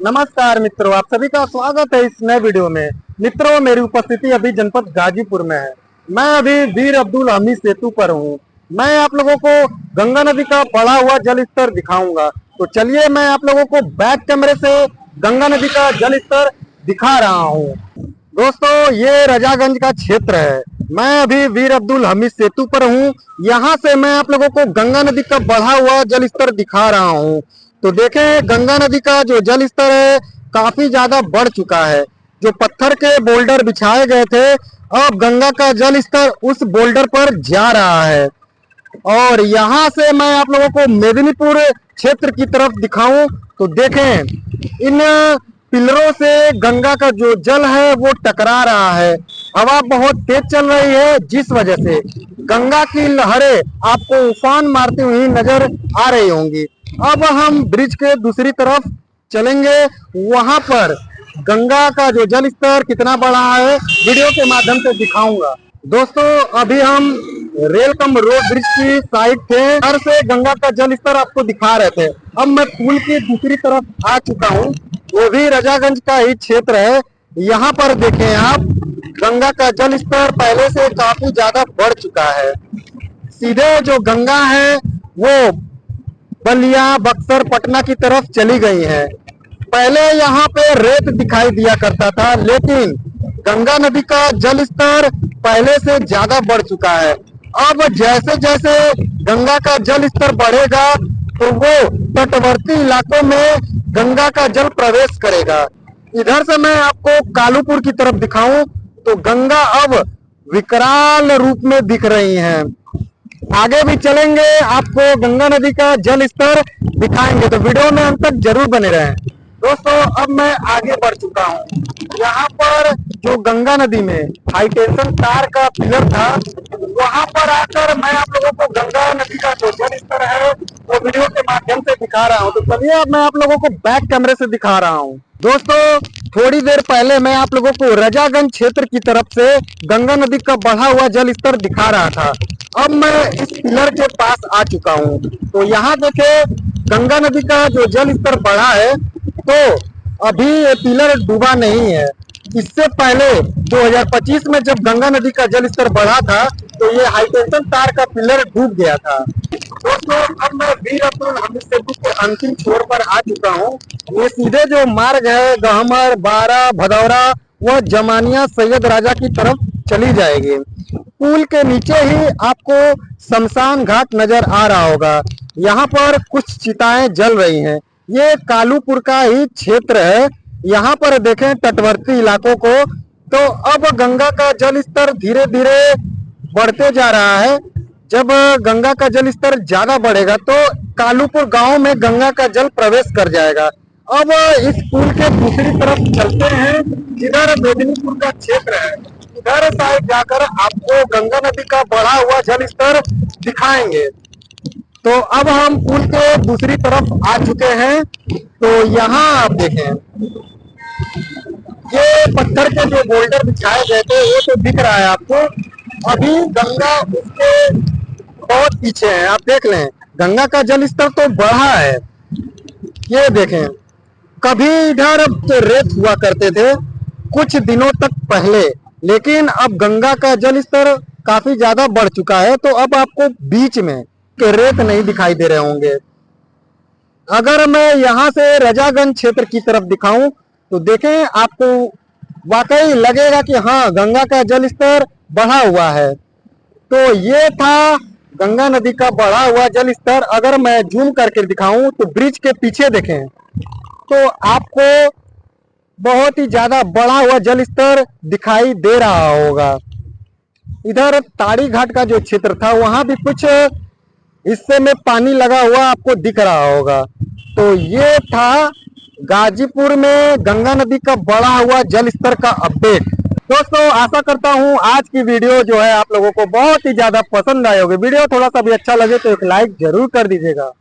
नमस्कार मित्रों, आप सभी का स्वागत है इस नए वीडियो में। मित्रों, मेरी उपस्थिति अभी जनपद गाजीपुर में है। मैं अभी वीर अब्दुल हमीद सेतु पर हूँ। मैं आप लोगों को गंगा नदी का बढ़ा हुआ जल स्तर दिखाऊंगा। तो चलिए मैं आप लोगों को बैक कैमरे से गंगा नदी का जल स्तर दिखा रहा हूँ। दोस्तों, ये रजागंज का क्षेत्र है। मैं अभी वीर अब्दुल हमीद सेतु पर हूँ। यहाँ से मैं आप लोगों को गंगा नदी का बढ़ा हुआ जल स्तर दिखा रहा हूँ। तो देखें, गंगा नदी का जो जल स्तर है काफी ज्यादा बढ़ चुका है। जो पत्थर के बोल्डर बिछाए गए थे, अब गंगा का जल स्तर उस बोल्डर पर जा रहा है। और यहाँ से मैं आप लोगों को मेदिनीपुर क्षेत्र की तरफ दिखाऊं तो देखें, इन पिलरों से गंगा का जो जल है वो टकरा रहा है। हवा बहुत तेज चल रही है, जिस वजह से गंगा की लहरें आपको उफान मारती हुई नजर आ रही होंगी। अब हम ब्रिज के दूसरी तरफ चलेंगे, वहां पर गंगा का जो जल स्तर कितना बढ़ा है वीडियो के माध्यम से दिखाऊंगा। दोस्तों, अभी हम रेलकम रोड ब्रिज की साइड थे, घर से गंगा का जल स्तर आपको दिखा रहे थे। अब मैं पुल की दूसरी तरफ आ चुका हूँ, वो भी रजागंज का ही क्षेत्र है। यहाँ पर देखें आप, गंगा का जल स्तर पहले से काफी ज्यादा बढ़ चुका है। सीधे जो गंगा है वो बलिया, बक्सर, पटना की तरफ चली गई है। पहले यहाँ पे रेत दिखाई दिया करता था, लेकिन गंगा नदी का जल स्तर पहले से ज्यादा बढ़ चुका है। अब जैसे जैसे गंगा का जल स्तर बढ़ेगा तो वो तटवर्ती इलाकों में गंगा का जल प्रवेश करेगा। इधर से मैं आपको कालूपुर की तरफ दिखाऊं तो गंगा अब विकराल रूप में दिख रही है। आगे भी चलेंगे, आपको गंगा नदी का जल स्तर दिखाएंगे, तो वीडियो में अंत तक जरूर बने रहें। दोस्तों, अब मैं आगे बढ़ चुका हूँ। यहाँ पर जो गंगा नदी में हाई टेंशन तार का पिलर था, वहां पर आकर मैं आप लोगों को गंगा नदी का जो जल स्तर है वो वीडियो के माध्यम से दिखा रहा हूँ। तो चलिए अब मैं आप लोगों को बैक कैमरे से दिखा रहा हूँ। दोस्तों, थोड़ी देर पहले मैं आप लोगों को रजागंज क्षेत्र की तरफ से गंगा नदी का बढ़ा हुआ जल स्तर दिखा रहा था। अब मैं इस पिलर के पास आ चुका हूँ। तो यहाँ देखे, गंगा नदी का जो जल स्तर बढ़ा है, तो अभी ये पिलर डूबा नहीं है। इससे पहले 2025 में जब गंगा नदी का जल स्तर बढ़ा था तो ये हाईटेंशन तार का पिलर डूब गया था। दोस्तों, अब मैं वीर अब्दुल हमीद सेतु के अंतिम छोर पर आ चुका हूँ। ये सीधे जो मार्ग है गहमर, बारा, भदौरा व जमानिया सैयद राजा की तरफ चली जाएगी। पुल के नीचे ही आपको शमशान घाट नजर आ रहा होगा। यहाँ पर कुछ चिताएं जल रही हैं। ये कालूपुर का ही क्षेत्र है। यहाँ पर देखें तटवर्ती इलाकों को, तो अब गंगा का जल स्तर धीरे धीरे बढ़ते जा रहा है। जब गंगा का जल स्तर ज्यादा बढ़ेगा तो कालूपुर गांव में गंगा का जल प्रवेश कर जाएगा। अब इस पुल के दूसरी तरफ चलते हैं, जिधर मेदिनीपुर का क्षेत्र है। इधर साइड जाकर आपको गंगा नदी का बढ़ा हुआ जल स्तर दिखाएंगे। तो अब हम पुल के दूसरी तरफ आ चुके हैं। तो यहाँ आप देखें, ये पत्थर के जो बोल्डर बिछाए गए थे वो तो दिख रहा है आपको। अभी गंगा उसके बहुत पीछे है। आप देख लें, गंगा का जल स्तर तो बढ़ा है। ये देखें, कभी इधर रेत हुआ करते थे कुछ दिनों तक पहले, लेकिन अब गंगा का जल स्तर काफी ज्यादा बढ़ चुका है। तो अब आपको बीच में के रेत नहीं दिखाई दे रहे होंगे। अगर मैं यहाँ से रजागंज क्षेत्र की तरफ दिखाऊं तो देखें, आपको वाकई लगेगा कि हाँ, गंगा का जल स्तर बढ़ा हुआ है। तो ये था गंगा नदी का बढ़ा हुआ जल स्तर। अगर मैं जूम करके दिखाऊं तो ब्रिज के पीछे देखें तो आपको बहुत ही ज्यादा बढ़ा हुआ जल स्तर दिखाई दे रहा होगा। इधर ताड़ी घाट का जो क्षेत्र था, वहां भी कुछ हिस्से में पानी लगा हुआ आपको दिख रहा होगा। तो ये था गाजीपुर में गंगा नदी का बढ़ा हुआ जल स्तर का अपडेट। दोस्तों, आशा करता हूं आज की वीडियो जो है आप लोगों को बहुत ही ज्यादा पसंद आई होगी। वीडियो थोड़ा सा भी अच्छा लगे तो एक लाइक जरूर कर दीजिएगा।